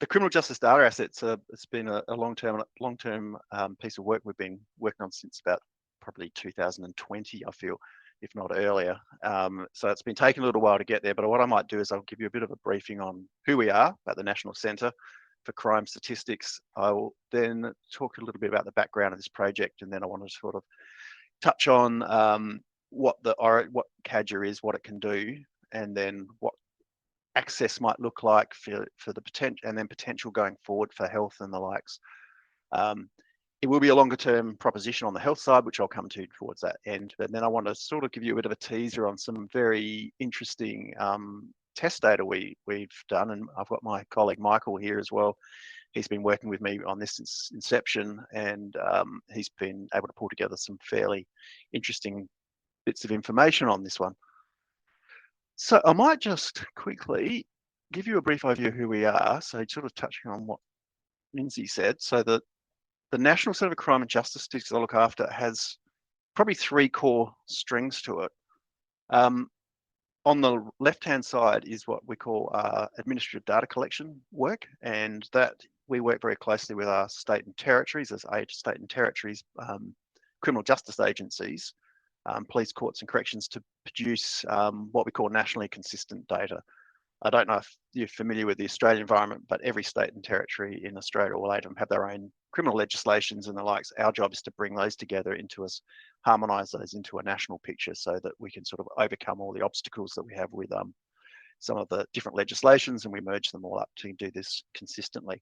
The criminal justice data assets, it's been a long-term piece of work we've been working on since about probably 2020, I feel, if not earlier. So it's been taking a little while to get there, but what I might do is I'll give you a bit of a briefing on who we are at the National Centre for Crime Statistics. I will then talk a little bit about the background of this project, and then I want to sort of touch on what CAJHN is, what it can do, and then what access might look like for the potential, and then potential going forward for health and the likes. It will be a longer term proposition on the health side, which I'll come to towards that end. But then I want to sort of give you a bit of a teaser on some very interesting test data we've done. And I've got my colleague Michael here as well. He's been working with me on this since inception, and he's been able to pull together some fairly interesting bits of information on this one. So I might just quickly give you a brief overview of who we are. So sort of touching on what Lindsay said. So the National Centre for Crime and Justice Statistics I look after has probably three core strings to it. On the left-hand side is what we call administrative data collection work, and that we work very closely with our state and territories, as state and territories criminal justice agencies, police, courts and corrections, to produce what we call nationally consistent data. I don't know if you're familiar with the Australian environment, but every state and territory in Australia, all 8 of them, have their own criminal legislations and the likes. Our job is to bring those together into us, harmonise those into a national picture so that we can sort of overcome all the obstacles that we have with some of the different legislations, and we merge them all up to do this consistently.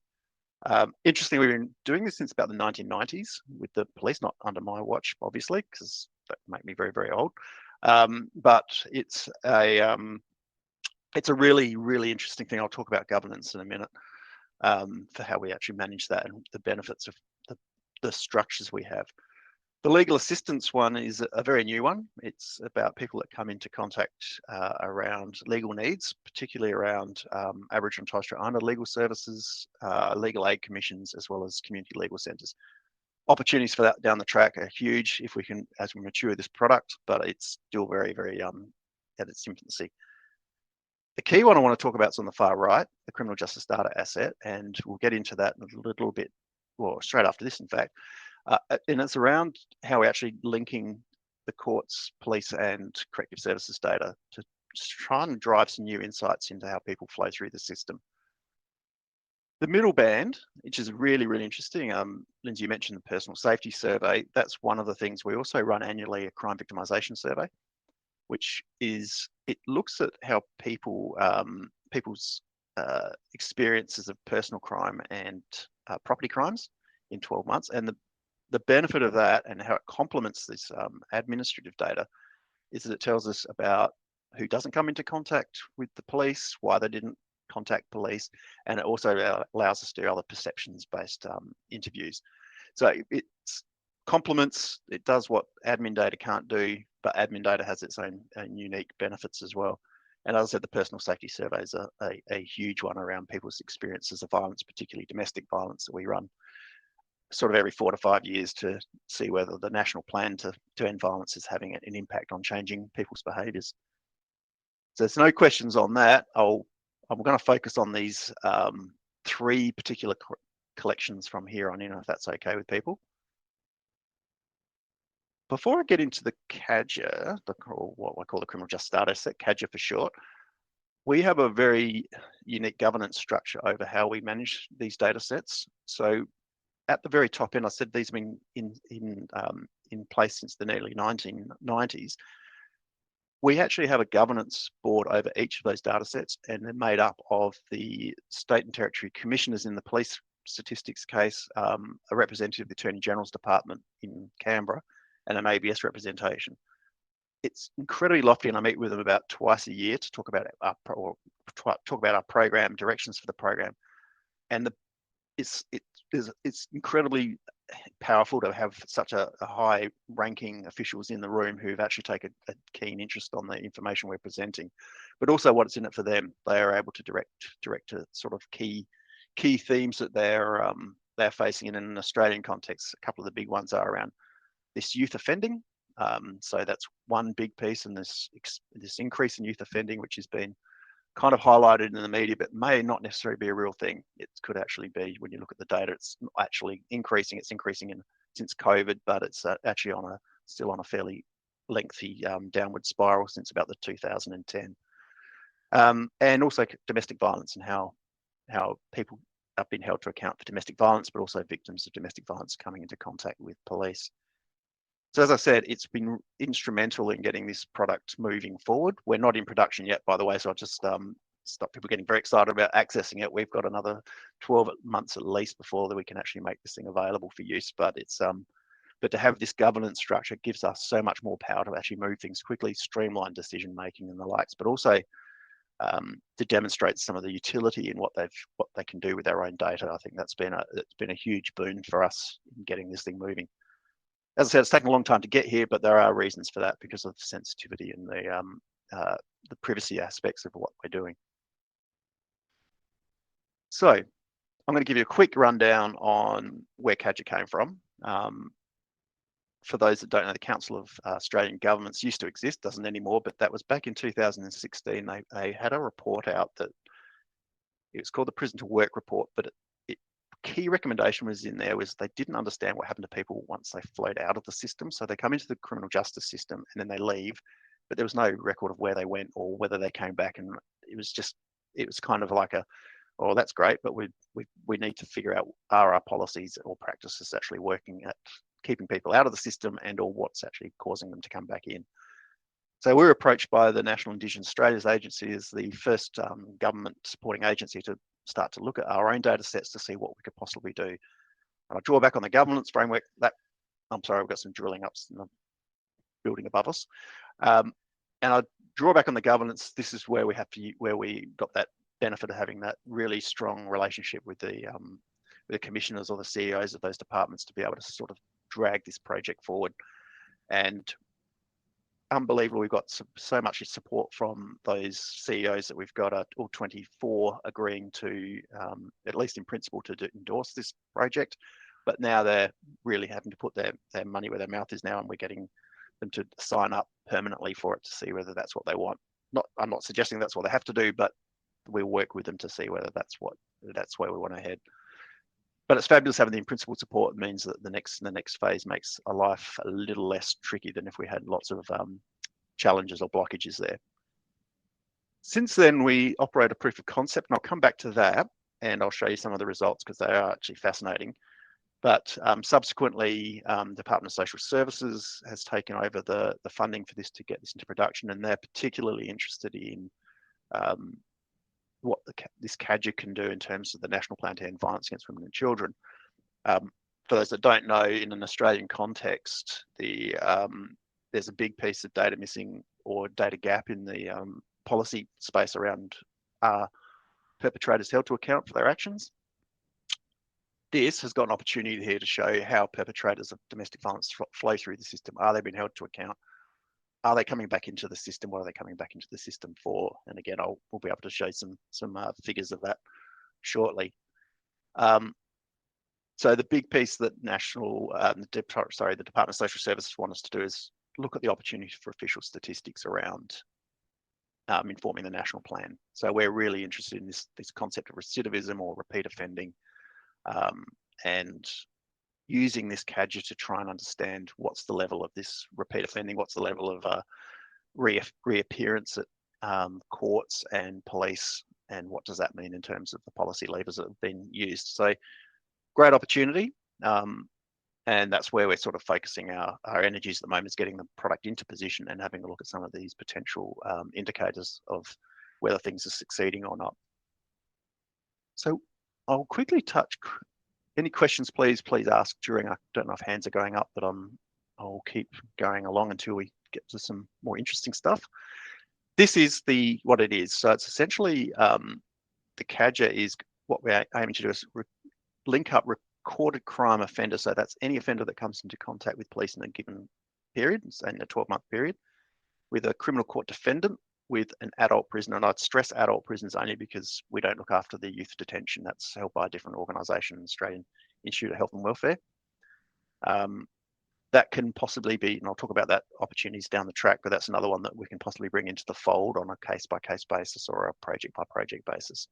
Interestingly, we've been doing this since about the 1990s with the police, not under my watch, obviously, because that make me very, very old. But it's a really, really interesting thing. I'll talk about governance in a minute for how we actually manage that and the benefits of the structures we have. The legal assistance one is a very new one. It's about people that come into contact around legal needs, particularly around Aboriginal and Torres Strait Islander legal services, legal aid commissions, as well as community legal centres. Opportunities for that down the track are huge if we can, as we mature this product, but it's still very, very at its infancy. The key one I want to talk about is on the far right, the criminal justice data asset, and we'll get into that in a little bit, well, straight after this, in fact. And it's around how we're actually linking the courts, police and corrective services data to try and drive some new insights into how people flow through the system. The middle band, which is really, really interesting, Lindsay, you mentioned the personal safety survey. That's one of the things. We also run annually a crime victimisation survey, which is, it looks at how people's experiences of personal crime and property crimes in 12 months. And the benefit of that and how it complements this administrative data is that it tells us about who doesn't come into contact with the police, why they didn't contact police, and it also allows us to do other perceptions-based interviews. So it complements, it does what admin data can't do, but admin data has its own unique benefits as well. And as I said, the personal safety survey is a huge one around people's experiences of violence, particularly domestic violence, that we run sort of every 4 to 5 years to see whether the national plan to end violence is having an impact on changing people's behaviours. So there's no questions on that. I'm going to focus on these 3 particular collections from here on in, if that's okay with people. Before I get into the CAJHN, what I call the criminal justice data set, CAJHN for short, we have a very unique governance structure over how we manage these data sets. So at the very top end, I said these have been in place since the early 1990s. We actually have a governance board over each of those data sets, and they're made up of the state and territory commissioners in the police statistics case, a representative of the Attorney General's Department in Canberra, and an ABS representation. It's incredibly lofty, and I meet with them about twice a year to talk about our program, directions for the program. And it's incredibly powerful to have such a high-ranking officials in the room who've actually taken a keen interest on the information we're presenting, but also what's in it for them. They are able to direct to sort of key themes that they're facing in an Australian context. A couple of the big ones are around this youth offending. So that's one big piece, and this increase in youth offending, which has been kind of highlighted in the media, but may not necessarily be a real thing. It could actually be, when you look at the data, it's not actually increasing. It's increasing since COVID, but it's actually still on a fairly lengthy downward spiral since about the 2010. And also domestic violence, and how people have been held to account for domestic violence, but also victims of domestic violence coming into contact with police. So as I said, it's been instrumental in getting this product moving forward. We're not in production yet, by the way, so I'll just stop people getting very excited about accessing it. We've got another 12 months at least before that we can actually make this thing available for use. But it's but to have this governance structure gives us so much more power to actually move things quickly, streamline decision making and the likes, but also to demonstrate some of the utility in what they can do with their own data. I think it's been a huge boon for us in getting this thing moving. As I said, it's taken a long time to get here, but there are reasons for that because of the sensitivity and the privacy aspects of what we're doing. So I'm going to give you a quick rundown on where CAJA came from. For those that don't know, the Council of Australian Governments used to exist, doesn't anymore, but that was back in 2016. They had a report out that it was called the Prison to Work Report, but key recommendation was in there was they didn't understand what happened to people once they flowed out of the system. So they come into the criminal justice system and then they leave, but there was no record of where they went or whether they came back. And it was kind of like oh, that's great, but we need to figure out, are our policies or practices actually working at keeping people out of the system, and or what's actually causing them to come back in. So we were approached by the National Indigenous Australians Agency as the first government supporting agency to start to look at our own data sets to see what we could possibly do. And I draw back on the governance framework. I'm sorry, we've got some drilling up in the building above us. And I draw back on the governance. This is where we got that benefit of having that really strong relationship with the commissioners or the CEOs of those departments to be able to sort of drag this project forward. And unbelievable, we've got so much support from those CEOs that we've got all 24 agreeing to, at least in principle, to endorse this project. But now they're really having to put their money where their mouth is now, and we're getting them to sign up permanently for it to see whether that's what they want. I'm not suggesting that's what they have to do, but we'll work with them to see whether that's where we want to head. But it's fabulous having the in-principle support. It means that the next phase makes a life a little less tricky than if we had lots of challenges or blockages there. Since then, we operate a proof of concept, and I'll come back to that, and I'll show you some of the results because they are actually fascinating. But subsequently, Department of Social Services has taken over the funding for this to get this into production, and they're particularly interested in what this CAJA can do in terms of the National Plan to End Violence Against Women and Children. For those that don't know, in an Australian context, there's a big piece of data missing or data gap in the policy space around perpetrators held to account for their actions. This has got an opportunity here to show how perpetrators of domestic violence flow through the system. Are they being held to account? Are they coming back into the system? What are they coming back into the system for? And again, we'll be able to show some figures of that shortly. So the big piece that the Department of Social Services want us to do is look at the opportunity for official statistics around informing the national plan. So we're really interested in this concept of recidivism or repeat offending, and using this CAJA to try and understand what's the level of this repeat offending, what's the level of reappearance at courts and police, and what does that mean in terms of the policy levers that have been used. So great opportunity, and that's where we're sort of focusing our energies at the moment, is getting the product into position and having a look at some of these potential indicators of whether things are succeeding or not. So I'll quickly touch. Any questions, please ask during. I don't know if hands are going up, but I'll keep going along until we get to some more interesting stuff. This is what it is. So it's essentially the CAJA is what we're aiming to do is link up recorded crime offenders. So that's any offender that comes into contact with police in a given period, say in a 12-month period, with a criminal court defendant, with an adult prisoner. And I'd stress adult prisoners only because we don't look after the youth detention. That's held by a different organisation, Australian Institute of Health and Welfare. that can possibly be, and I'll talk about that opportunities down the track, but that's another one that we can possibly bring into the fold on a case-by-case basis or a project-by-project basis.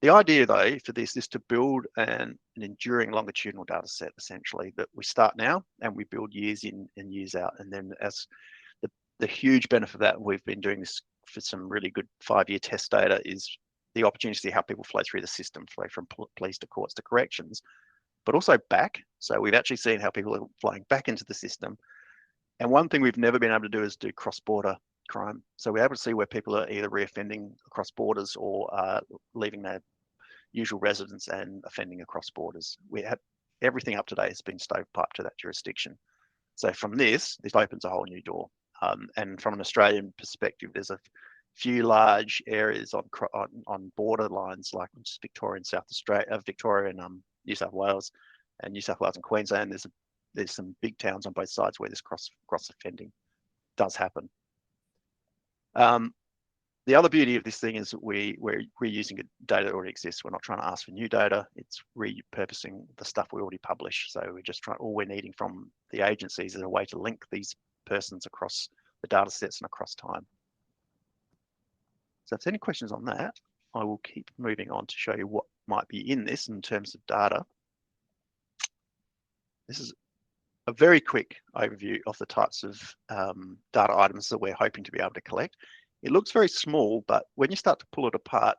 The idea, though, for this is to build an enduring longitudinal data set, essentially, that we start now and we build years in and years out. And then as the huge benefit of that, we've been doing this for some really good 5-year test data, is the opportunity to see how people flow through the system, flow from police to courts to corrections, but also back. So we've actually seen how people are flowing back into the system. And one thing we've never been able to do is do cross-border crime. So we're able to see where people are either reoffending across borders or leaving their usual residence and offending across borders. We have everything up to date has been stovepiped to that jurisdiction. So from this opens a whole new door. And from an Australian perspective, there's a few large areas on border lines, like Victoria and South Australia, Victoria and New South Wales, and New South Wales and Queensland. There's some big towns on both sides where this cross offending does happen. The other beauty of this thing is we're reusing data that already exists. We're not trying to ask for new data. It's repurposing the stuff we already publish. So we're just all we're needing from the agencies is a way to link these persons across the data sets and across time. So if there's any questions on that, I will keep moving on to show you what might be in this in terms of data. This is a very quick overview of the types of data items that we're hoping to be able to collect. It looks very small, but when you start to pull it apart,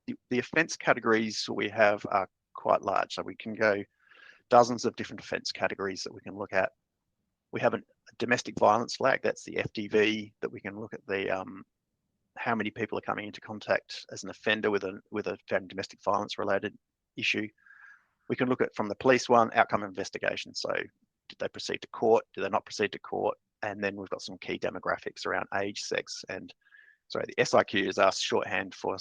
the offence categories we have are quite large. So we can go dozens of different offence categories that we can look at. We have a domestic violence flag, that's the FDV, that we can look at the how many people are coming into contact as an offender with a domestic violence related issue. We can look at from the police one, outcome investigation. So did they proceed to court? Did they not proceed to court? And then we've got some key demographics around age, sex, and sorry, the SIQ is our shorthand for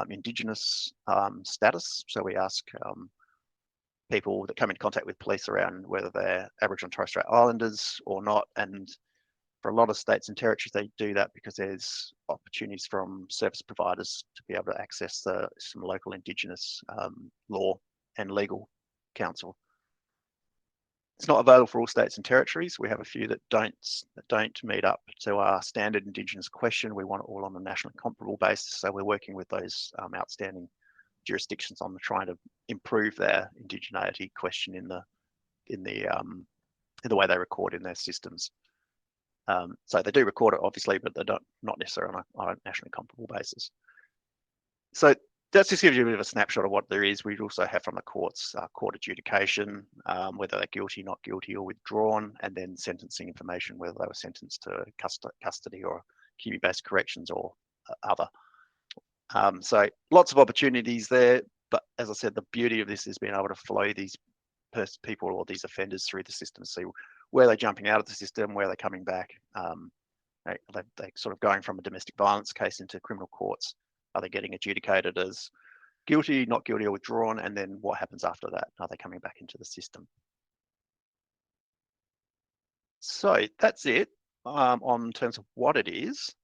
Indigenous status. So we ask people that come into contact with police around whether they're Aboriginal and Torres Strait Islanders or not. And for a lot of states and territories, they do that because there's opportunities from service providers to be able to access some local Indigenous law and legal counsel. It's not available for all states and territories. We have a few that don't meet up to our standard Indigenous question. We want it all on a nationally comparable basis. So we're working with those outstanding jurisdictions on trying to improve their indigeneity question in the way they record in their systems. So they do record it, obviously, but they're not necessarily on a nationally comparable basis. So that just gives you a bit of a snapshot of what there is. We also have from the courts, court adjudication, whether they're guilty, not guilty, or withdrawn, and then sentencing information, whether they were sentenced to custody or community-based corrections or other. So lots of opportunities there, but as I said, the beauty of this is being able to flow these people or these offenders through the system, see where they're jumping out of the system, where they're coming back. They're sort of going from a domestic violence case into criminal courts. Are they getting adjudicated as guilty, not guilty, or withdrawn? And then what happens after that? Are they coming back into the system? So that's it on terms of what it is.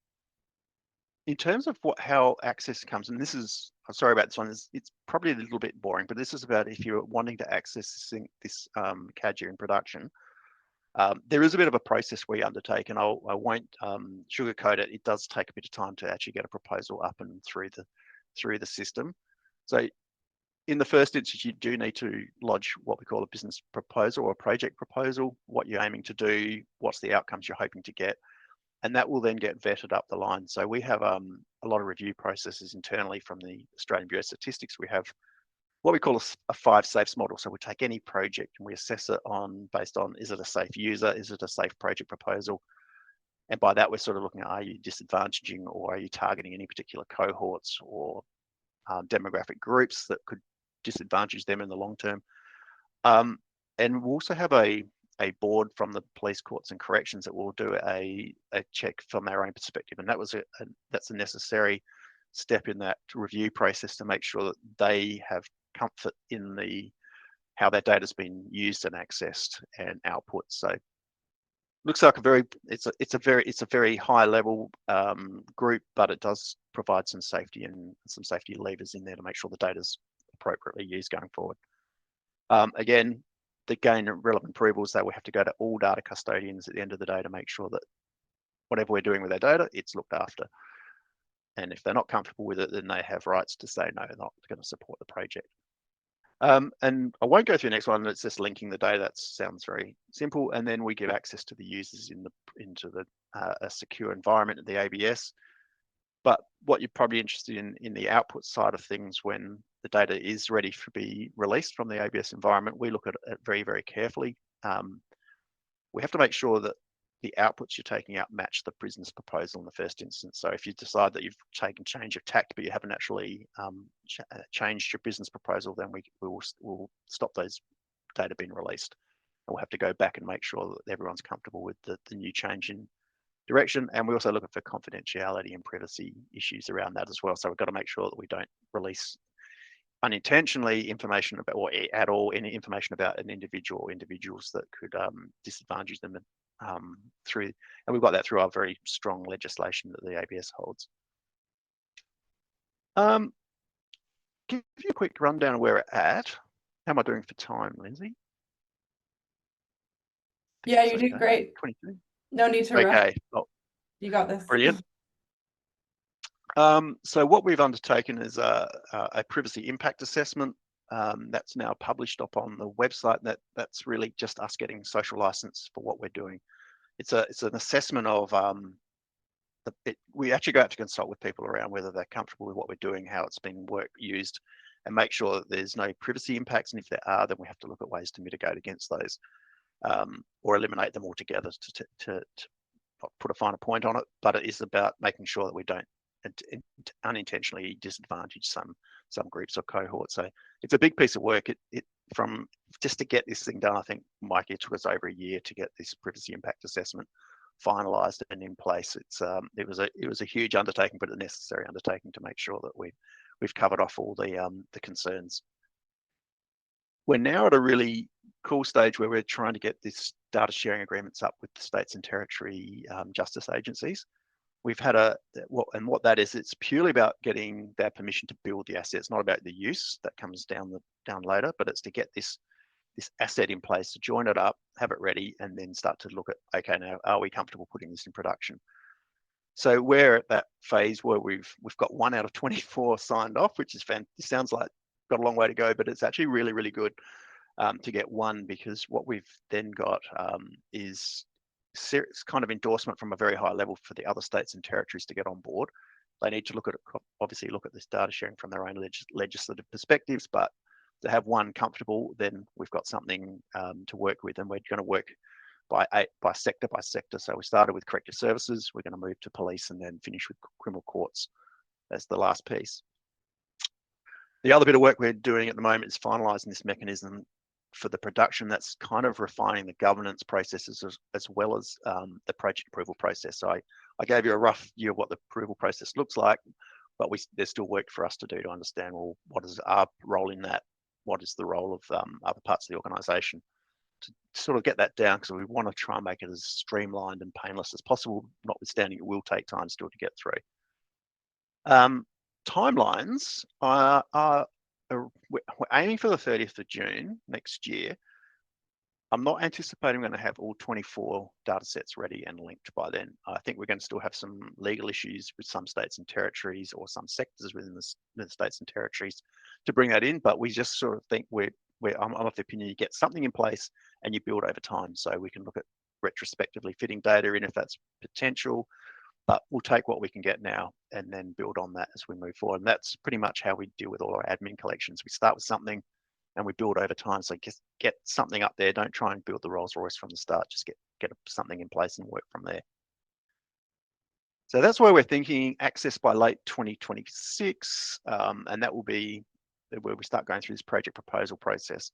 In terms of how access comes, and this is, I'm sorry about this one, it's probably a little bit boring, but this is about if you're wanting to access this CADGER in production. There is a bit of a process we undertake, and I won't sugarcoat it. It does take a bit of time to actually get a proposal up and through the system. So in the first instance, you do need to lodge what we call a business proposal or a project proposal, what you're aiming to do, what's the outcomes you're hoping to get, and that will then get vetted up the line. So we have a lot of review processes internally from the Australian Bureau of Statistics. We have what we call a 5 safes model. So we take any project and we assess it based on, is it a safe user? Is it a safe project proposal? And by that, we're sort of looking at, are you disadvantaging or are you targeting any particular cohorts or demographic groups that could disadvantage them in the long term? And we also have a board from the police, courts and corrections that will do a check from their own perspective. And that's a necessary step in that review process to make sure that they have comfort in how their data's been used and accessed and output. So looks like it's a very high level group, but it does provide some safety and some safety levers in there to make sure the data's appropriately used going forward. Again, gain relevant approvals, they will have to go to all data custodians at the end of the day to make sure that whatever we're doing with their data, it's looked after. And if they're not comfortable with it, then they have rights to say, no, they're not going to support the project. And I won't go through the next one. It's just linking the data. That sounds very simple. And then we give access to the users into a secure environment at the ABS. But what you're probably interested in the output side of things, when the data is ready to be released from the ABS environment, we look at it very, very carefully. We have to make sure that the outputs you're taking out match the business proposal in the first instance. So if you decide that you've taken change of tack, but you haven't actually changed your business proposal, then we'll stop those data being released. And we'll have to go back and make sure that everyone's comfortable with the new change in direction. And we also look for confidentiality and privacy issues around that as well. So we've got to make sure that we don't release unintentionally information about, or at all, any information about an individual or individuals that could disadvantage them through, and we've got that through our very strong legislation that the ABS holds. Give you a quick rundown of where we're at. How am I doing for time, Lindsay? Yeah, you did great. 22. No need to rush. Okay. Oh, you got this. Brilliant. So what we've undertaken is a privacy impact assessment that's now published up on the website. That's really just us getting social license for what we're doing. It's an assessment of we actually go out to consult with people around whether they're comfortable with what we're doing, how it's being used, and make sure that there's no privacy impacts. And if there are, then we have to look at ways to mitigate against those, or eliminate them altogether to put a finer point on it. But it is about making sure that we don't unintentionally disadvantage some groups or cohorts. So it's a big piece of work. From just to get this thing done, I think, Mike, it took us over a year to get this privacy impact assessment finalised and in place. It was a huge undertaking, but a necessary undertaking to make sure that we've covered off all the concerns. We're now at a really cool stage where we're trying to get this data sharing agreements up with the states and territory justice agencies. We've had what that is, it's purely about getting their permission to build the asset. It's not about the use that comes down later, but it's to get this asset in place, to join it up, have it ready, and then start to look at, okay, now are we comfortable putting this in production? So we're at that phase where we've got 1 out of 24 signed off, which is fantastic. It sounds like got a long way to go, but it's actually really, really good to get one, because what we've then got is kind of endorsement from a very high level for the other states and territories to get on board. They need to obviously look at this data sharing from their own legislative perspectives, but to have one comfortable, then we've got something to work with, and we're going to work by sector by sector. So we started with corrective services, we're going to move to police, and then finish with criminal courts as the last piece. The other bit of work we're doing at the moment is finalising this mechanism for the production. That's kind of refining the governance processes as well as the project approval process. So I gave you a rough view of what the approval process looks like, but there's still work for us to do to understand, well, what is our role in that? What is the role of other parts of the organisation? To sort of get that down, because we want to try and make it as streamlined and painless as possible, notwithstanding it will take time still to get through. Timelines we're aiming for the 30th of June next year. I'm not anticipating we're going to have all 24 data sets ready and linked by then. I think we're going to still have some legal issues with some states and territories, or some sectors within the states and territories, to bring that in. But we just sort of think I'm of the opinion you get something in place and you build over time. So we can look at retrospectively fitting data in if that's potential, but we'll take what we can get now and then build on that as we move forward. And that's pretty much how we deal with all our admin collections. We start with something and we build over time. So just get something up there. Don't try and build the Rolls Royce from the start. Just get something in place and work from there. So that's where we're thinking access by late 2026. And that will be where we start going through this project proposal process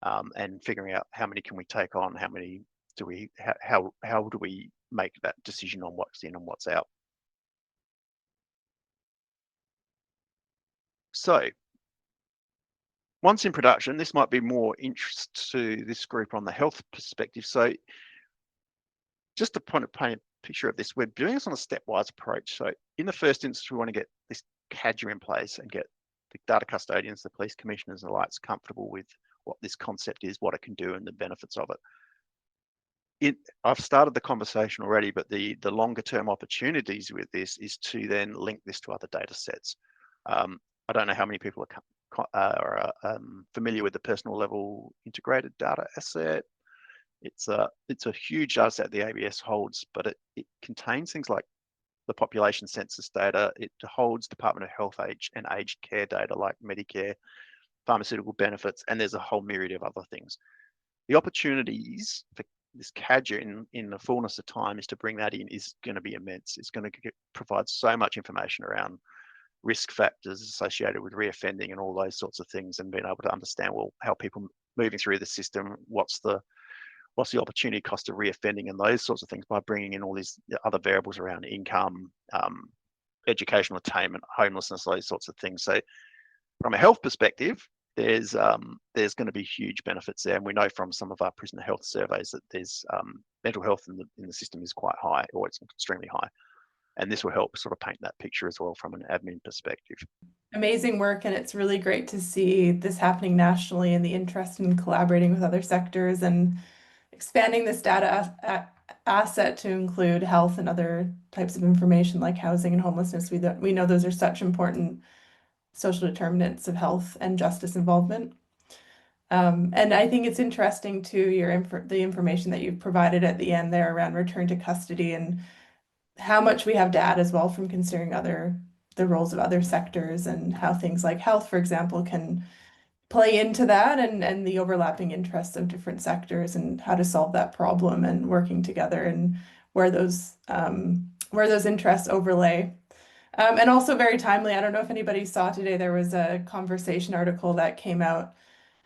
and figuring out how many can we take on, how many do we, how do we make that decision on what's in and what's out. So once in production, this might be more interest to this group on the health perspective. So just to paint a picture of this, we're doing this on a stepwise approach. So in the first instance, we want to get this cadre in place and get the data custodians, the police commissioners and the likes comfortable with what this concept is, what it can do, and the benefits of it. I've started the conversation already, but the longer term opportunities with this is to then link this to other data sets. I don't know how many people are familiar with the personal level integrated data asset. It's a huge data set the ABS holds, but it contains things like the population census data. It holds Department of Health age and aged care data like Medicare, pharmaceutical benefits, and there's a whole myriad of other things. The opportunities for this CADGER in the fullness of time is to bring that in is going to be immense. It's going to provide so much information around risk factors associated with reoffending and all those sorts of things, and being able to understand, well, how people moving through the system, what's the opportunity cost of reoffending and those sorts of things, by bringing in all these other variables around income, educational attainment, homelessness, those sorts of things. So from a health perspective, there's going to be huge benefits there, and we know from some of our prisoner health surveys that there's mental health in the system is quite high, or it's extremely high, and this will help sort of paint that picture as well from an admin perspective. Amazing work, and it's really great to see this happening nationally and the interest in collaborating with other sectors and expanding this data asset to include health and other types of information like housing and homelessness. We know those are such important social determinants of health and justice involvement. And I think it's interesting too, the information that you've provided at the end there around return to custody and how much we have to add as well from considering the roles of other sectors and how things like health, for example, can play into that, and the overlapping interests of different sectors and how to solve that problem and working together and where those interests overlay. And also very timely. I don't know if anybody saw today, there was a conversation article that came out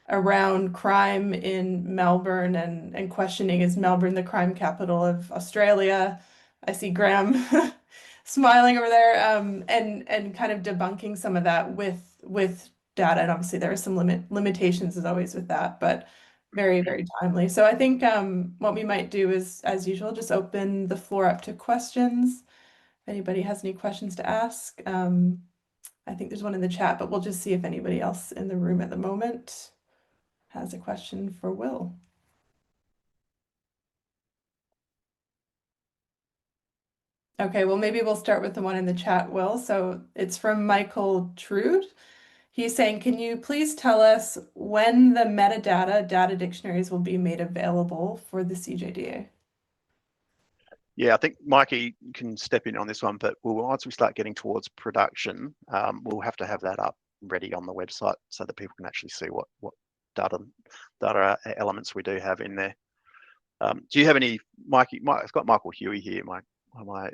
around crime in Melbourne and questioning, is Melbourne the crime capital of Australia? I see Graham smiling over there, and kind of debunking some of that with data. And obviously there are some limitations as always with that, but very, very timely. So I think what we might do is, as usual, just open the floor up to questions. If anybody has any questions to ask. I think there's one in the chat, but we'll just see if anybody else in the room at the moment has a question for Will. Okay, well, maybe we'll start with the one in the chat, Will. So it's from Michael Trude. He's saying, can you please tell us when the metadata data dictionaries will be made available for the CJDA? Yeah, I think Mikey can step in on this one, but once we start getting towards production, we'll have to have that up ready on the website so that people can actually see what data elements we do have in there. Do you have any, Mikey? I've got Michael Huey here, my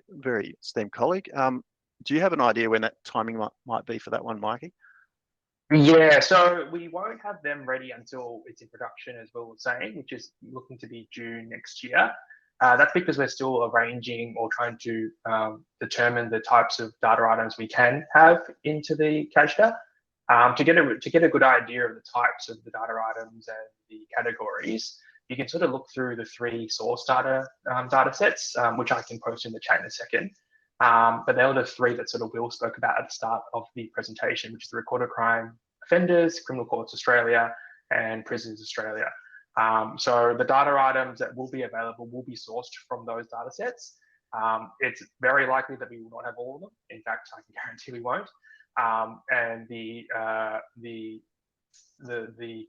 very esteemed colleague. Do you have an idea when that timing might be for that one, Mikey? Yeah, so we won't have them ready until it's in production, as Will was saying, which is looking to be June next year. That's because we're still arranging or trying to determine the types of data items we can have into the CADGER. To get a good idea of the types of the data items and the categories, you can sort of look through the 3 source data sets, which I can post in the chat in a second. But they were the 3 that sort of Will spoke about at the start of the presentation, which is the Recorded Crime Offenders, Criminal Courts Australia, and Prisons Australia. So the data items that will be available will be sourced from those data sets. It's very likely that we will not have all of them. In fact, I can guarantee we won't. And the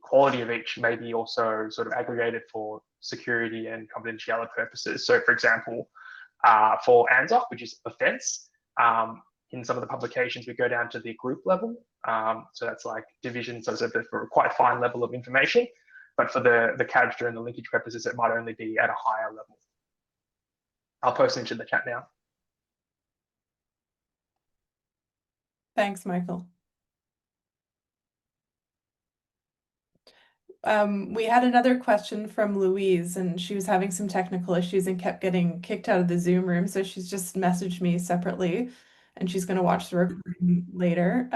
quality of each may be also sort of aggregated for security and confidentiality purposes. So, for example, for ANZOC, which is offence, in some of the publications we go down to the group level. So that's like divisions, so for a quite fine level of information. But for the CADGER and the linkage purposes, it might only be at a higher level. I'll post into the chat now. Thanks, Michael. We had another question from Louise, and she was having some technical issues and kept getting kicked out of the Zoom room. So she's just messaged me separately, and she's going to watch the recording later.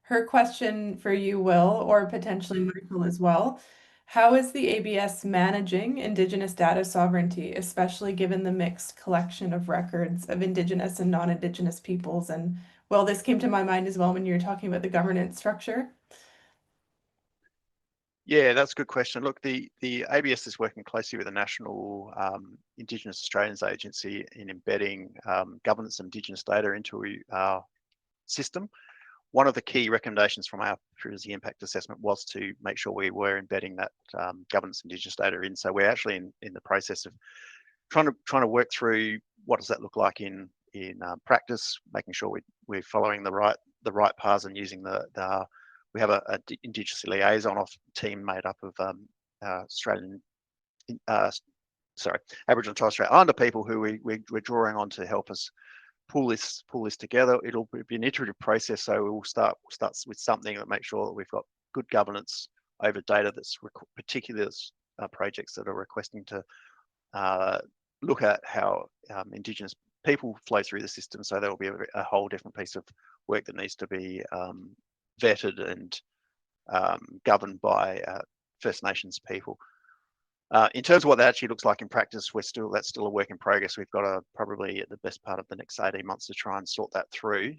Her question for you, Will, or potentially Michael as well. How is the ABS managing Indigenous data sovereignty, especially given the mixed collection of records of Indigenous and non-Indigenous peoples? And well, this came to my mind as well when you were talking about the governance structure. Yeah, that's a good question. Look, the ABS is working closely with the National Indigenous Australians Agency in embedding governance of Indigenous data into our system. One of the key recommendations from our privacy impact assessment was to make sure we were embedding that governance of Indigenous data in. So we're actually in the process of trying to work through what does that look like in practice, making sure we're following the right paths and using we have a Indigenous liaison team made up of Aboriginal and Torres Strait Islander people who we're drawing on to help us pull this together. It'll be an iterative process, so we'll start with something that makes sure that we've got good governance over data that's particularly projects that are requesting to look at how Indigenous people flow through the system. So there will be a whole different piece of work that needs to be vetted and governed by First Nations people. In terms of what that actually looks like in practice, that's still a work in progress. We've got probably the best part of the next 18 months to try and sort that through.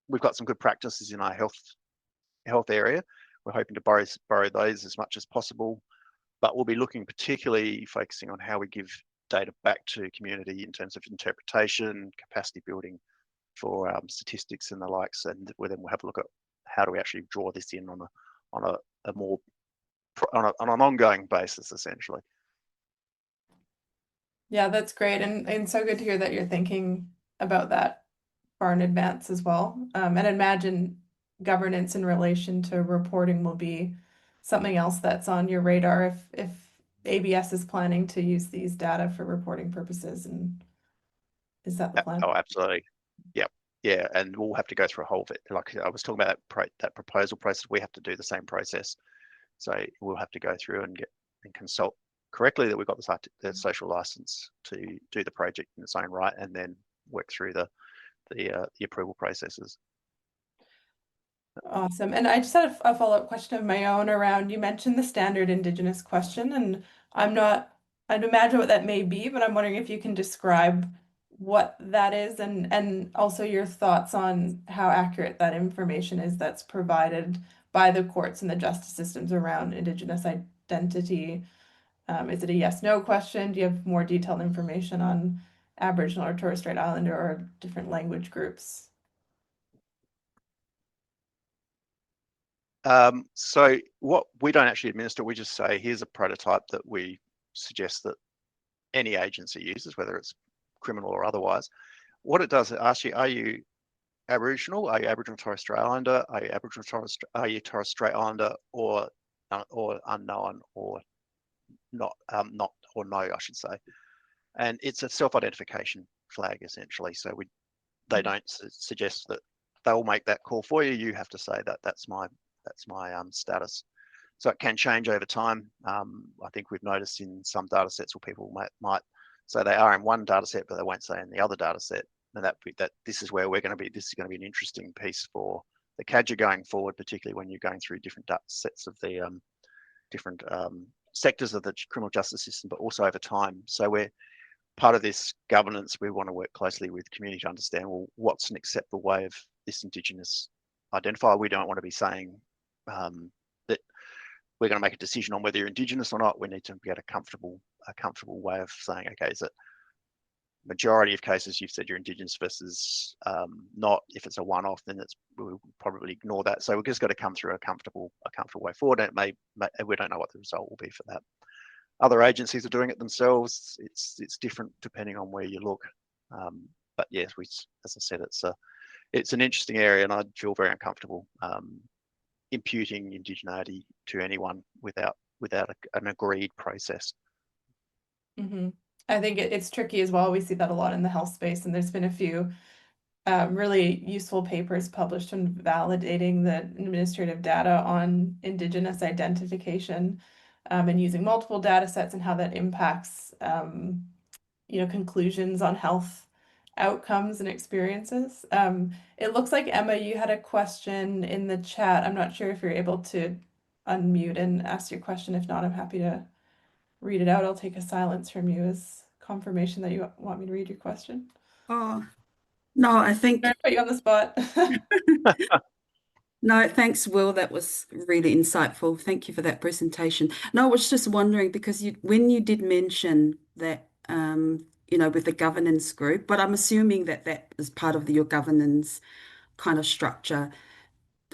We've got some good practices in our health area. We're hoping to borrow those as much as possible, but we'll be looking particularly focusing on how we give data back to community in terms of interpretation, capacity building for statistics and the likes, and then we'll have a look at how do we actually draw this in on an ongoing basis, essentially. Yeah, that's great, and so good to hear that you're thinking about that far in advance as well. And I imagine governance in relation to reporting will be something else that's on your radar if ABS is planning to use these data for reporting purposes. And is that the plan? Oh, absolutely. Yeah, and we'll have to go through a whole, like I was talking about that proposal process. We have to do the same process, so we'll have to go through and consult correctly that we've got the social license to do the project in its own right, and then work through the approval processes. Awesome. And I just had a follow-up question of my own around, you mentioned the standard Indigenous question, and I'd imagine what that may be, but I'm wondering if you can describe what that is and also your thoughts on how accurate that information is that's provided by the courts and the justice systems around Indigenous identity. Is it a yes/no question? Do you have more detailed information on Aboriginal or Torres Strait Islander or different language groups? So what we don't actually administer, we just say, here's a prototype that we suggest that any agency uses, whether it's criminal or otherwise. What it does, it asks you, are you Aboriginal? Are you Aboriginal Torres Strait Islander? Are you Torres Strait Islander or unknown or not or no, I should say. And it's a self-identification flag essentially. So they don't suggest that they'll make that call for you. You have to say that that's my status. So it can change over time. I think we've noticed in some data sets where people might say they are in one data set, but they won't say in the other data set. And that this is where we're going to be. This is going to be an interesting piece for the CADGA going forward, particularly when you're going through different data sets of the different sectors of the criminal justice system, but also over time. So we're part of this governance. We want to work closely with community to understand, well, what's an acceptable way of this Indigenous identifier. We don't want to be saying that we're going to make a decision on whether you're Indigenous or not. We need to get a comfortable way of saying, okay, is it majority of cases you've said you're Indigenous versus not? If it's a one-off, then we'll probably ignore that. So we've just got to come through a comfortable way forward. And we don't know what the result will be for that. Other agencies are doing it themselves. It's different depending on where you look. But yes, as I said, it's an interesting area, and I feel very uncomfortable imputing indigeneity to anyone without an agreed process. Mm-hmm. I think it's tricky as well. We see that a lot in the health space, and there's been a few really useful papers published on validating the administrative data on Indigenous identification and using multiple data sets and how that impacts conclusions on health outcomes and experiences. It looks like, Emma, you had a question in the chat. I'm not sure if you're able to unmute and ask your question. If not, I'm happy to read it out. I'll take a silence from you as confirmation that you want me to read your question. Oh, no, I think Sorry to put you on the spot. No, thanks, Will. That was really insightful. Thank you for that presentation. No, I was just wondering because when you did mention that, with the governance group, but I'm assuming that that is part of your governance kind of structure,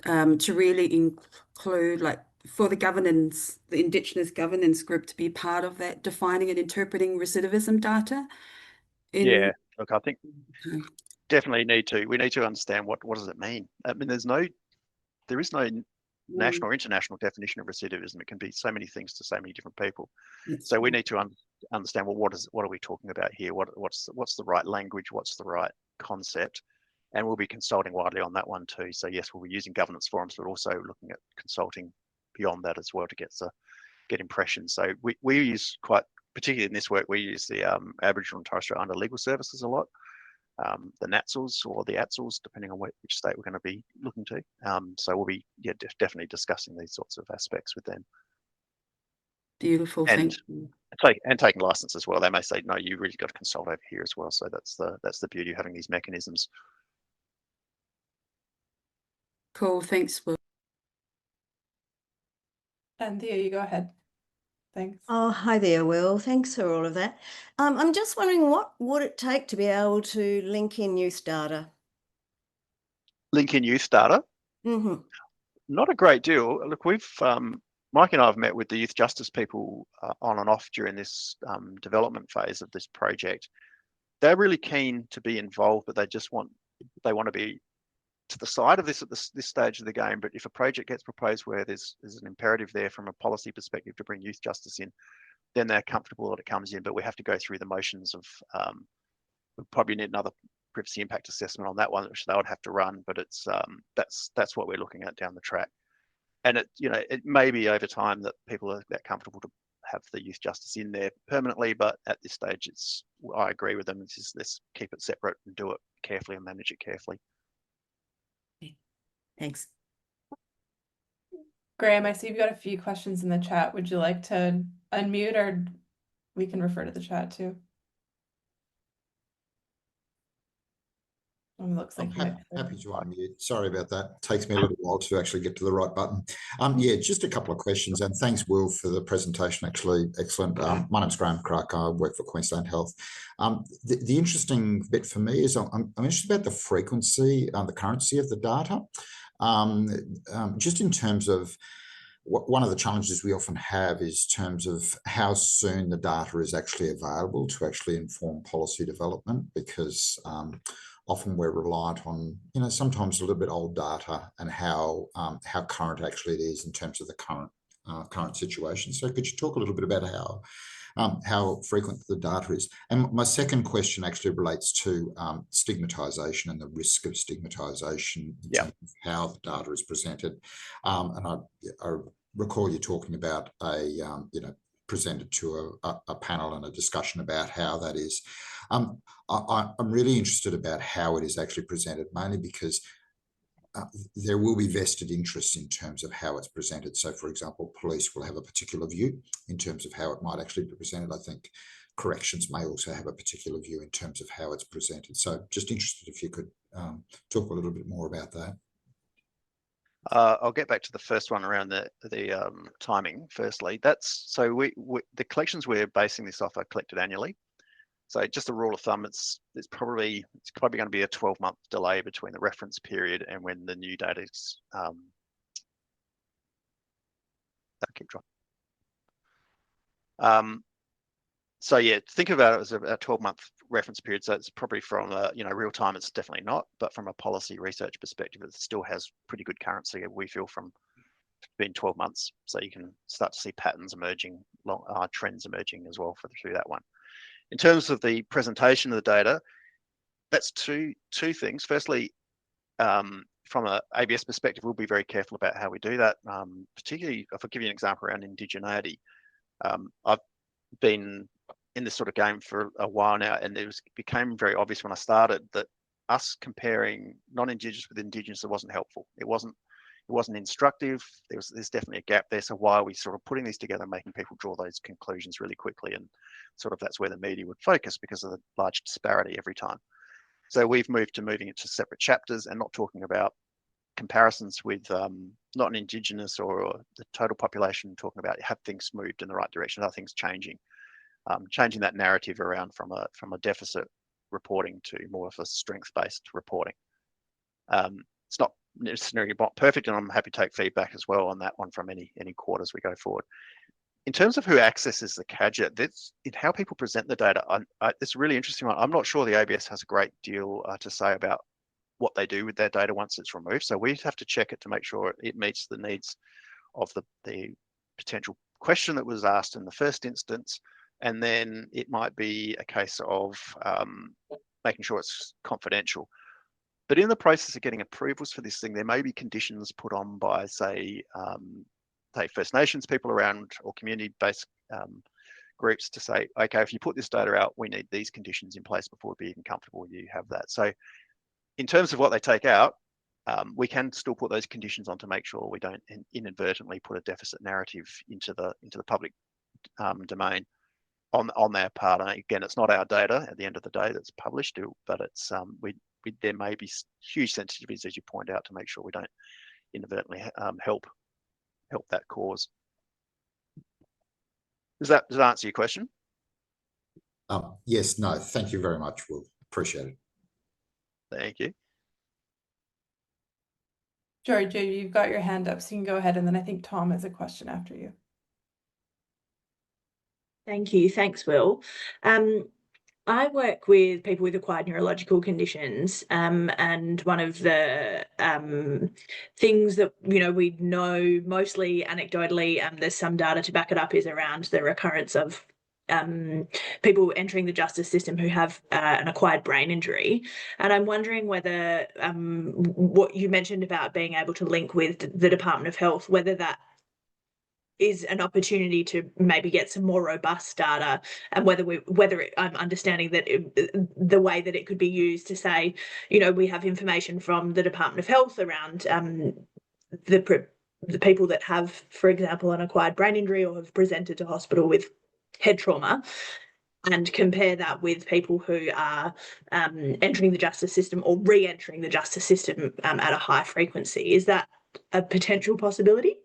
to really include, like, for the governance, the Indigenous governance group to be part of that, defining and interpreting recidivism data Yeah, in. look, I think Okay. definitely we need to understand what does it mean. I mean, there is no national or international definition of recidivism. It can be so many things to so many different people. That's So we right. need to understand, well, what are we talking about here? What's the right language? What's the right concept? And we'll be consulting widely on that one too. So yes, we'll be using governance forums, but also looking at consulting beyond that as well to get impressions. So we use particularly in this work, we use the Aboriginal and Torres Strait Islander legal services a lot. The NATSLs or the ATSLs, depending on which state we're going to be looking to. So we'll be definitely discussing these sorts of aspects with them. Beautiful. And Thank you. taking license as well. They may say, no, you really got to consult over here as well. So that's the beauty of having these mechanisms. Cool. Thanks, Will. And Thea, you go ahead. Thanks. Oh, hi there, Will. Thanks for all of that. I'm just wondering, what would it take to be able to link in youth data? Link in youth data? Mm-hmm. Not a great deal. Look, Mike and I have met with the youth justice people on and off during this development phase of this project. They're really keen to be involved, but they want to be to the side of this at this stage of the game. But if a project gets proposed where there's an imperative there from a policy perspective to bring youth justice in, then they're comfortable that it comes in. But we have to go through the motions of we probably need another privacy impact assessment on that one, which they would have to run. But it's that's what we're looking at down the track. And it may be over time that people are that comfortable to have the youth justice in there permanently, but at this stage, I agree with them. Let's keep it separate and do it carefully and manage it carefully. Thanks. Graham, I see you've got a few questions in the chat. Would you like to unmute, or we can refer to the chat too? Looks like I'm happy to unmute. Sorry about that. It takes me a little while to actually get to the right button. Yeah, just a couple of questions. And thanks, Will, for the presentation. Actually, excellent. My name's Graham Crack. I work for Queensland Health. The interesting bit for me is I'm interested about the frequency, the currency of the data. Just in terms of one of the challenges we often have is terms of how soon the data is actually available to actually inform policy development, because often we're reliant on, sometimes a little bit old data and how current actually it is in terms of the current situation. So could you talk a little bit about how frequent the data is? And my second question actually relates to stigmatization and the risk of stigmatization in terms of how the data is presented. And I recall you talking about presented to a panel and a discussion about how that is. I'm really interested about how it is actually presented, mainly because there will be vested interests in terms of how it's presented. So, for example, police will have a particular view in terms of how it might actually be presented. I think corrections may also have a particular view in terms of how it's presented. So just interested if you could talk a little bit more about that. I'll get back to the first one around the timing. Firstly, the collections we're basing this off are collected annually. So just a rule of thumb, it's probably going to be a 12-month delay between the reference period and when the new data is. Keep dropping. So yeah, think about it as a 12-month reference period. So it's probably from real time. It's definitely not, but from a policy research perspective, it still has pretty good currency. We feel from being 12 months, so you can start to see patterns emerging, trends emerging as well through that one. In terms of the presentation of the data, that's two things. Firstly, from an ABS perspective, we'll be very careful about how we do that. Particularly, if I give you an example around indigeneity, I've been in this sort of game for a while now, and it became very obvious when I started that us comparing non-Indigenous with Indigenous, it wasn't helpful. It wasn't instructive. There's definitely a gap there. So why are we sort of putting these together and making people draw those conclusions really quickly? And sort of that's where the media would focus because of the large disparity every time. So we've moving it to separate chapters and not talking about comparisons with not an Indigenous or the total population, talking about have things moved in the right direction, are things changing, changing that narrative around from a deficit reporting to more of a strength-based reporting. It's not necessarily perfect, and I'm happy to take feedback as well on that one from any quarters we go forward. In terms of who accesses the CADGET, that's in how people present the data. It's a really interesting one. I'm not sure the ABS has a great deal to say about what they do with their data once it's removed. So we have to check it to make sure it meets the needs of the potential question that was asked in the first instance. And then it might be a case of making sure it's confidential. But in the process of getting approvals for this thing, there may be conditions put on by, say First Nations people around, or community-based groups, to say, okay, if you put this data out, we need these conditions in place before we'd be even comfortable you have that. So in terms of what they take out, we can still put those conditions on to make sure we don't inadvertently put a deficit narrative into the public domain on their part. And again, it's not our data at the end of the day that's published, but it's there may be huge sensitivities, as you point out, to make sure we don't inadvertently help that cause. Does that answer your question? Yes, no, thank you very much, Will. Appreciate it. Thank you. George, you've got your hand up, so you can go ahead, and then I think Tom has a question after you. Thank you. Thanks, Will. I work with people with acquired neurological conditions, and one of the things that we know mostly anecdotally, there's some data to back it up, is around the recurrence of people entering the justice system who have an acquired brain injury. And I'm wondering whether what you mentioned about being able to link with the Department of Health, whether that is an opportunity to maybe get some more robust data, and I'm understanding that the way that it could be used to say, we have information from the Department of Health around the people that have, for example, an acquired brain injury or have presented to hospital with head trauma, and compare that with people who are entering the justice system or re-entering the justice system at a high frequency. Is that a potential possibility?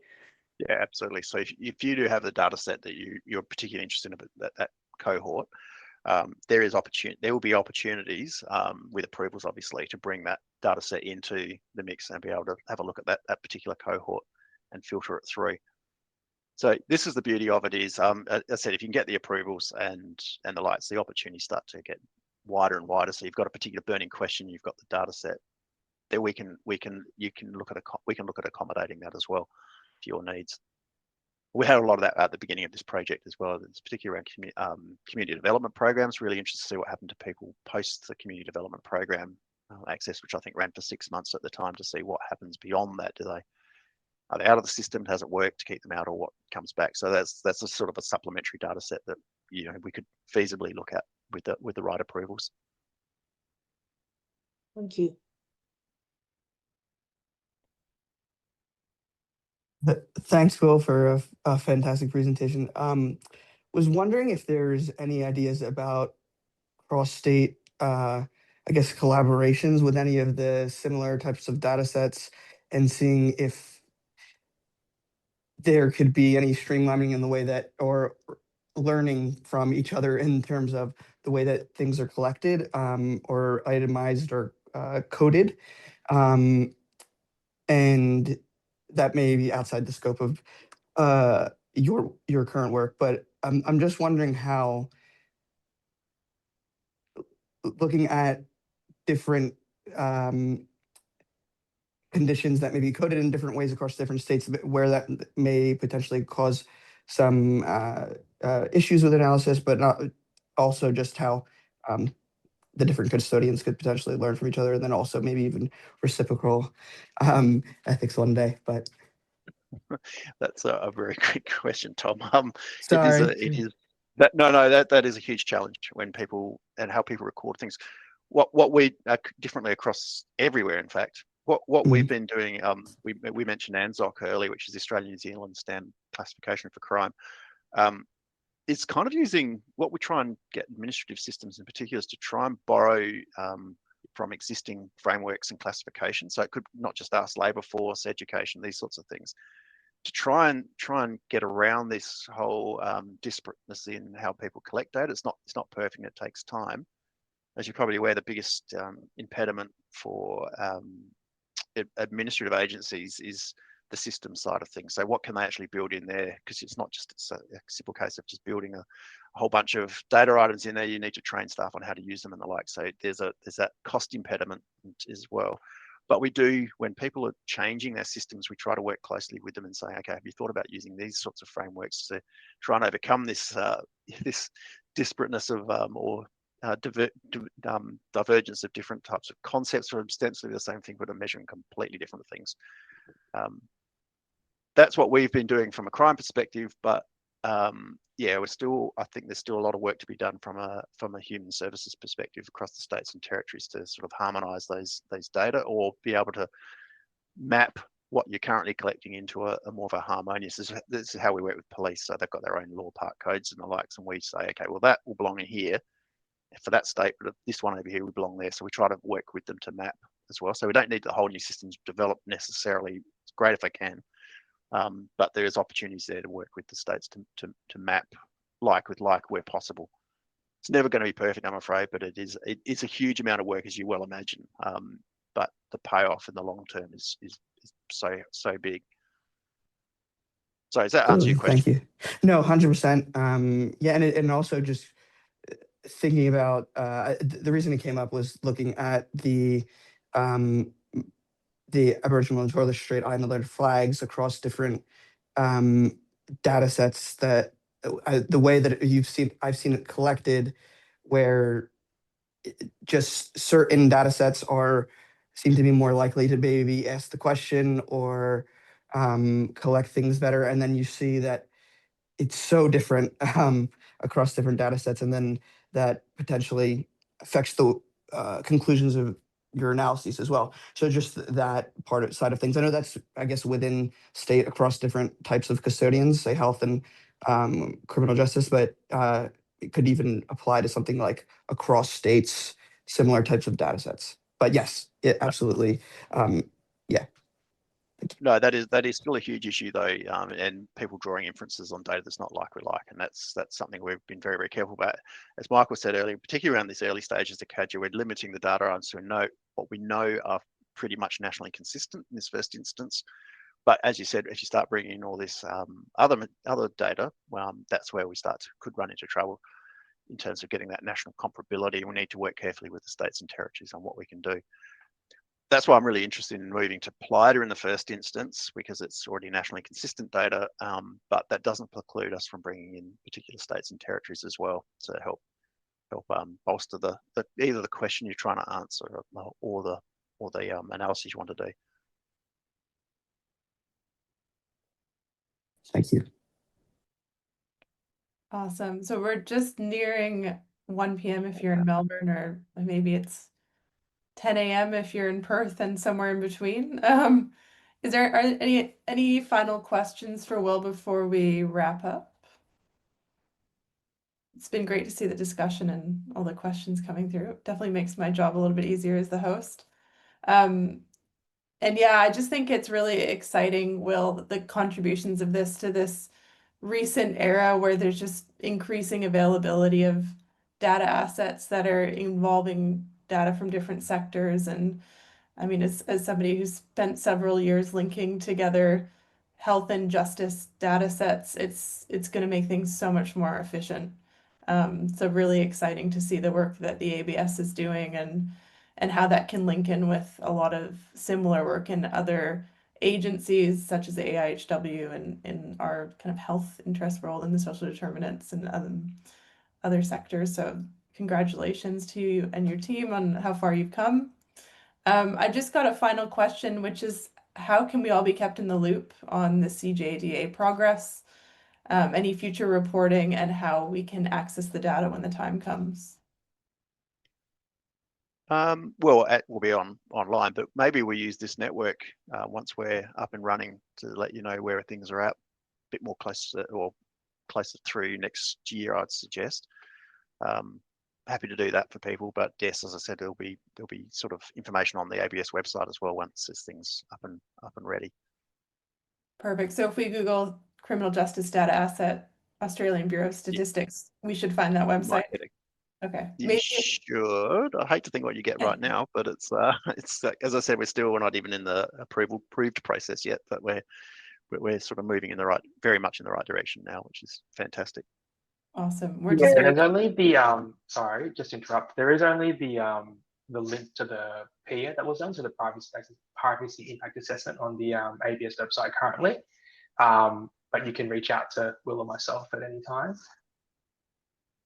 Yeah, absolutely. So if you do have the data set that you're particularly interested in, that cohort, there will be opportunities with approvals, obviously, to bring that data set into the mix and be able to have a look at that particular cohort and filter it through. So this is the beauty of it, is, as I said, if you can get the approvals and the lights, the opportunities start to get wider and wider. So you've got a particular burning question, you've got the data set, then we can look at accommodating that as well to your needs. We had a lot of that at the beginning of this project as well. It's particularly around community development programs. Really interested to see what happened to people post the community development program access, which I think ran for 6 months at the time, to see what happens beyond that. Are they out of the system? Does it work to keep them out, or what comes back? So that's a sort of a supplementary data set that we could feasibly look at with the right approvals. Thank you. Thanks, Will, for a fantastic presentation. Was wondering if there's any ideas about cross-state, collaborations with any of the similar types of data sets, and seeing if there could be any streamlining in the way that, or learning from each other in terms of the way that things are collected, or itemized, or coded. And that may be outside the scope of your current work, but I'm just wondering how, looking at different conditions that may be coded in different ways across different states, where that may potentially cause some issues with analysis, but not also just how the different custodians could potentially learn from each other, and then also maybe even reciprocal ethics one day. But that's a very good question, Tom. sorry. That is a huge challenge when people, and how people record things. What we differently across everywhere, in fact. What we've been doing, we mentioned ANZOC earlier, which is the Australian New Zealand Standard Classification for Crime. It's kind of using what we try and get administrative systems in particular, is to try and borrow from existing frameworks and classifications. So it could not just us, labour force, education, these sorts of things, to try and get around this whole disparateness in how people collect data. It's not perfect. It takes time. As you're probably aware, the biggest impediment for administrative agencies is the system side of things. So what can they actually build in there? Because it's not just a simple case of just building a whole bunch of data items in there. You need to train staff on how to use them and the like. So there's that cost impediment as well. But we do, when people are changing their systems, we try to work closely with them and say, okay, have you thought about using these sorts of frameworks to try and overcome this this disparateness of divergence of different types of concepts, or ostensibly the same thing, but are measuring completely different things. That's what we've been doing from a crime perspective, but yeah, I think there's still a lot of work to be done from a human services perspective across the states and territories to sort of harmonise those data, or be able to map what you're currently collecting into a more of a harmonious. This is how we work with police. So they've got their own law park codes and the likes, and we say, okay, well, that will belong in here for that state, but this one over here would belong there. So we try to work with them to map as well. So we don't need the whole new systems developed necessarily. It's great if I can. But there is opportunities there to work with the states to map like with like where possible. It's never going to be perfect, I'm afraid, but it's a huge amount of work, as you well imagine. But the payoff in the long term is so big. So does that answer your question? Thank you. No, 100%. Yeah, and also just thinking about the reason it came up was looking at the Aboriginal and Torres Strait Islander flags across different data sets, that the way that I've seen it collected, where just certain data sets seem to be more likely to maybe ask the question or collect things better, and then you see that it's so different across different data sets, and then that potentially affects the conclusions of your analyses as well. So just that side of things. I know that's, I guess, within state across different types of custodians, say health and criminal justice, but it could even apply to something like across states, similar types of data sets. But yes, it absolutely, yeah. No, that is still a huge issue though, and people drawing inferences on data that's not like, and that's something we've been very, very careful about. As Michael said earlier, particularly around these early stages of CADGA, we're limiting the data items to what we know are pretty much nationally consistent in this first instance. But as you said, if you start bringing in all this other data, that's where we could run into trouble in terms of getting that national comparability. We need to work carefully with the states and territories on what we can do. That's why I'm really interested in moving to PLIDA in the first instance, because it's already nationally consistent data, but that doesn't preclude us from bringing in particular states and territories as well to help bolster either the question you're trying to answer or the analysis you want to do. Thank you. Awesome. So we're just nearing 1 p.m. if you're in Melbourne, or maybe it's 10 a.m. if you're in Perth and somewhere in between. Are any final questions for Will before we wrap up? It's been great to see the discussion and all the questions coming through. It definitely makes my job a little bit easier as the host. And yeah, I just think it's really exciting, Will, the contributions of this to this recent era where there's just increasing availability of data assets that are involving data from different sectors. And I mean, as somebody who's spent several years linking together health and justice data sets, it's going to make things so much more efficient. So really exciting to see the work that the ABS is doing and how that can link in with a lot of similar work in other agencies such as the AIHW and in our kind of health interest role in the social determinants and other sectors. So congratulations to you and your team on how far you've come. I just got a final question, which is how can we all be kept in the loop on the CJDA progress, any future reporting, and how we can access the data when the time comes? Well, we'll be online, but maybe we use this network once we're up and running to let you know where things are at, a bit more closer through next year, I'd suggest. happy to do that for people. But yes, as I said, there'll be sort of information on the ABS website as well once this thing's up and ready. Perfect. So if we Google criminal justice data asset, Australian Bureau of Statistics, we should find that website. Okay. You Maybe should. I hate to think what you get right now, but it's as I said, we're not even in the approved process yet, but we're sort of moving in the very much in the right direction now, which is fantastic. awesome. We're Yeah, just there's only the sorry, just to interrupt. There is only the link to the PIA that was done, so the privacy impact assessment on the ABS website currently. But you can reach out to Will or myself at any time.